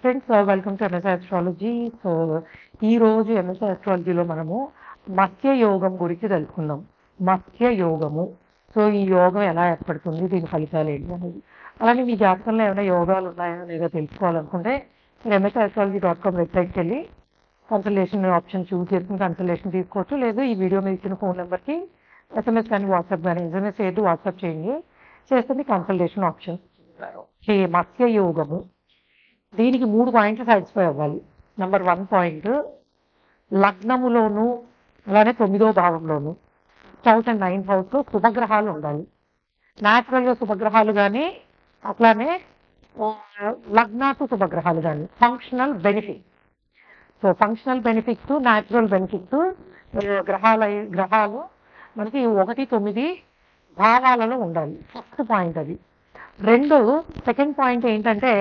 Friends, welcome to MS astrology. So ఈ రోజు MS ఆస్ట్రాలజీలో మనము మత్స్య యోగం గురించి తెలుసుకుందాం. మత్స్య యోగము. సో ఈ యోగం ఎలా ఏర్పడుతుంది, దీని ఫలితాలు ఏంటి అనేది, అలానే మీ జాతకంలో ఏమైనా యోగాలు ఉన్నాయా లేదా తెలుసుకోవాలనుకుంటే మీరు msastrology.com వెబ్సైట్కి వెళ్ళి కన్సల్టేషన్ ఆప్షన్ చూస్ చేసుకుని కన్సల్టేషన్ తీసుకోవచ్చు. లేదు ఈ వీడియో మీద ఇచ్చిన ఫోన్ నెంబర్కి ఎస్ఎంఎస్ కానీ వాట్సాప్ కానీ ఎస్ఎంఎస్ చేయొద్దు, వాట్సాప్ చేయండి, చేస్తే మీ కన్సల్టేషన్ ఆప్షన్. మత్స్య యోగము, దీనికి 3 పాయింట్లు సాటిస్ఫై అవ్వాలి. నెంబర్ 1 పాయింట్, లగ్నములోను అలానే 9వ భావంలోను 8th and 9th హౌస్లో శుభగ్రహాలు ఉండాలి. న్యాచురల్గా శుభగ్రహాలు కానీ అట్లానే లగ్నాటు శుభగ్రహాలు కానీ functional benefit. So functional benefits, natural benefits గ్రహాలు మనకి 1, 9 భావాలలో ఉండాలి. ఫస్ట్ పాయింట్ అది. సెకండ్ పాయింట్ ఏంటంటే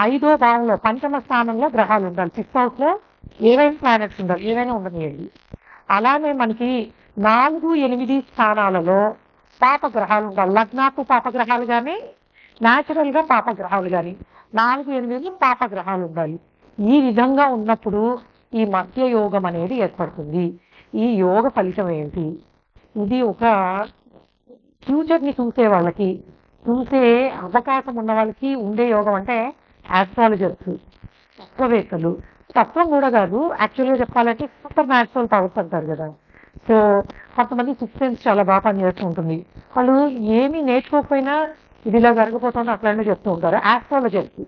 5వ భావంలో పంచమ స్థానంలో గ్రహాలు ఉండాలి. 5th హౌస్లో ఏవైనా ప్లానెట్స్ ఉండాలి, ఏవైనా ఉండనియండి. అలానే మనకి 4, 8 స్థానాలలో పాపగ్రహాలు ఉండాలి. లగ్నాకు పాపగ్రహాలు కానీ న్యాచురల్గా పాపగ్రహాలు కానీ 4, 8 పాపగ్రహాలు ఉండాలి. ఈ విధంగా ఉన్నప్పుడు ఈ మత్స్య యోగం అనేది ఏర్పడుతుంది. ఈ యోగ ఫలితం ఏంటి? ఇది ఒక ఫ్యూచర్ని చూసే వాళ్ళకి, చూసే అవకాశం ఉన్న వాళ్ళకి ఉండే యోగం. అంటే ఆస్ట్రాలజర్స్, తత్వవేత్తలు, తత్వం కూడా కాదు, యాక్చువల్గా చెప్పాలంటే సూపర్ న్యాచురల్ పవర్స్ అంటారు కదా. సో కొంతమంది సిక్స్త్ సెన్స్ చాలా బాగా పనిచేస్తూ ఉంటుంది. వాళ్ళు ఏమీ నేర్చుకోకపోయినా ఇది ఇలా జరగబోతుందో అట్లానే చెప్తూ ఉంటారు. ఆస్ట్రాలజర్స్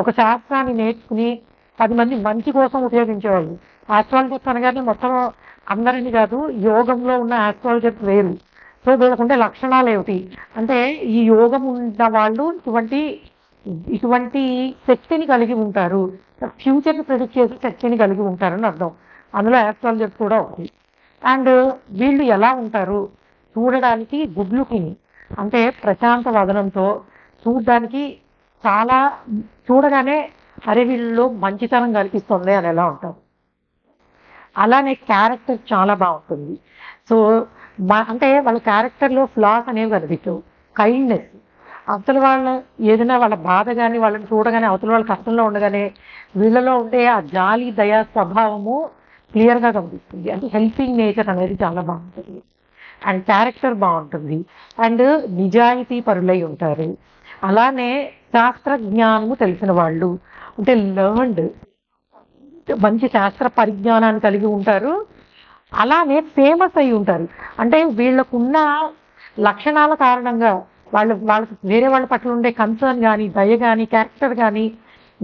ఒక శాస్త్రాన్ని నేర్చుకుని 10 మంది మంచి కోసం ఉపయోగించేవాళ్ళు. ఆస్ట్రాలజర్స్ అనగానే మొత్తం అందరిని కాదు, యోగంలో ఉన్న ఆస్ట్రాలజర్స్ వేరు. సో వీళ్ళకుండే లక్షణాలు ఏమిటి అంటే, ఈ యోగం ఉన్న వాళ్ళు ఇటువంటి శక్తిని కలిగి ఉంటారు, ఫ్యూచర్ని ప్రెడిక్ట్ చేసే శక్తిని కలిగి ఉంటారని అర్థం. అందులో ఆస్ట్రాలజర్స్ కూడా ఒకటి. అండ్ వీళ్ళు ఎలా ఉంటారు చూడడానికి, గుడ్లు తిని అంటే ప్రశాంత వదనంతో చూడడానికి, చాలా చూడగానే అరే వీళ్ళలో మంచితనం కల్పిస్తుంది అని ఎలా ఉంటారు. అలానే క్యారెక్టర్ చాలా బాగుంటుంది. సో అంటే వాళ్ళ క్యారెక్టర్లో ఫ్లాస్ అనేవి కనిపించవు. కైండ్నెస్, అవతల వాళ్ళ ఏదైనా వాళ్ళ బాధ కానీ వాళ్ళని చూడగానే, అవతల వాళ్ళ కష్టంలో ఉండగానే వీళ్ళలో ఉండే ఆ జాలి, దయా స్వభావము క్లియర్గా కనిపిస్తుంది. అంటే హెల్పింగ్ నేచర్ అనేది చాలా బాగుంటుంది. అండ్ క్యారెక్టర్ బాగుంటుంది. అండ్ నిజాయితీ పరులై ఉంటారు. అలానే శాస్త్రజ్ఞానము తెలిసిన వాళ్ళు, అంటే లర్న్డ్, మంచి శాస్త్ర పరిజ్ఞానాన్ని కలిగి ఉంటారు. అలానే ఫేమస్ అయి ఉంటారు. అంటే వీళ్ళకున్న లక్షణాల కారణంగా వాళ్ళకి వేరే వాళ్ళ పట్ల ఉండే కన్సర్న్ కానీ, దయ కానీ, క్యారెక్టర్ కానీ,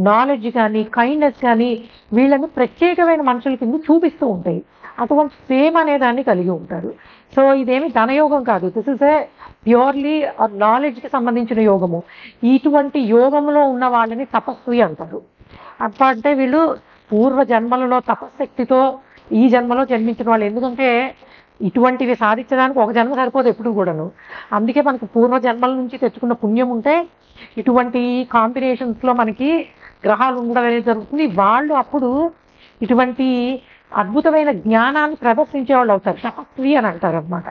నాలెడ్జ్ కానీ, కైండ్నెస్ కానీ వీళ్ళని ప్రత్యేకమైన మనుషుల కింద చూపిస్తూ ఉంటాయి. అటువంటి ఫేమ్ అనే దాన్ని కలిగి ఉంటారు. సో ఇదేమి ధనయోగం కాదు, దిస్ ఇస్ ఏ ప్యూర్లీ నాలెడ్జ్కి సంబంధించిన యోగము. ఇటువంటి యోగంలో ఉన్న వాళ్ళని తపస్వి అంటారు. అంటే వీళ్ళు పూర్వ జన్మలలో తపశక్తితో ఈ జన్మలో జన్మించిన వాళ్ళు. ఎందుకంటే ఇటువంటివి సాధించడానికి ఒక జన్మ సరిపోదు ఎప్పుడు కూడాను. అందుకే మనకు పూర్వ జన్మల నుంచి తెచ్చుకున్న పుణ్యం ఉంటే ఇటువంటి కాంబినేషన్స్లో మనకి గ్రహాలు ఉండడం అనేది జరుగుతుంది. వాళ్ళు అప్పుడు ఇటువంటి అద్భుతమైన జ్ఞానాన్ని ప్రదర్శించే వాళ్ళు అవుతారు, తపస్వి అని అంటారు అనమాట.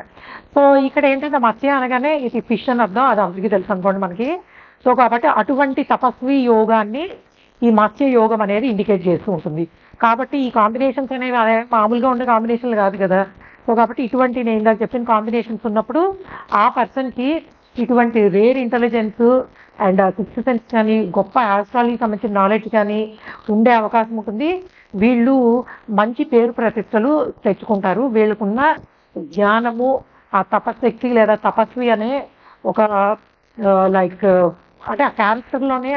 సో ఇక్కడ ఏంటంటే మత్స్య అనగానే ఇది ఫిష్ అని అర్థం, అది అందరికీ తెలుసు అనుకోండి మనకి. సో కాబట్టి అటువంటి తపస్వి యోగాన్ని ఈ మత్స్య యోగం అనేది ఇండికేట్ చేస్తూ ఉంటుంది. కాబట్టి ఈ కాంబినేషన్స్ అనేవి మామూలుగా ఉండే కాంబినేషన్లు కాదు కదా. సో కాబట్టి ఇటువంటి నేను ఇందాక చెప్పిన కాంబినేషన్స్ ఉన్నప్పుడు ఆ పర్సన్కి ఇటువంటి rare intelligence and sixth sense కానీ, గొప్ప ఆస్ట్రాలజీకి సంబంధించిన నాలెడ్జ్ కానీ ఉండే అవకాశం ఉంటుంది. వీళ్ళు మంచి పేరు ప్రతిష్టలు తెచ్చుకుంటారు. వీళ్ళకున్న జ్ఞానము, ఆ తపశక్తి లేదా తపస్వి అనే ఒక లైక్ అంటే ఆ క్యారెక్టర్లోనే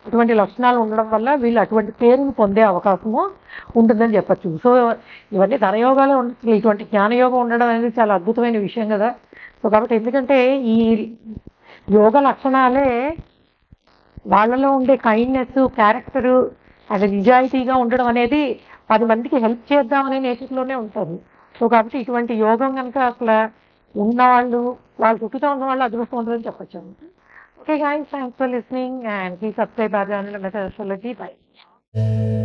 అటువంటి లక్షణాలు ఉండడం వల్ల వీళ్ళు అటువంటి పేరును పొందే అవకాశము ఉంటుందని చెప్పచ్చు. సో ఇవన్నీ ధనయోగాలు ఇటువంటి జ్ఞానయోగం ఉండడం అనేది చాలా అద్భుతమైన విషయం కదా. సో కాబట్టి ఎందుకంటే ఈ యోగ లక్షణాలే వాళ్ళలో ఉండే కైండ్నెస్, క్యారెక్టరు అండ్ నిజాయితీగా ఉండడం అనేది 10 మందికి హెల్ప్ చేద్దామనే నేచర్లోనే ఉంటుంది. సో కాబట్టి ఇటువంటి యోగం కనుక అసలు ఉన్నవాళ్ళు, వాళ్ళ చుట్టూతో ఉన్న వాళ్ళు అదృష్టవంతులని చెప్పచ్చు. Okay guys, thanks for listening and please subscribe our channel MSastrology. Bye.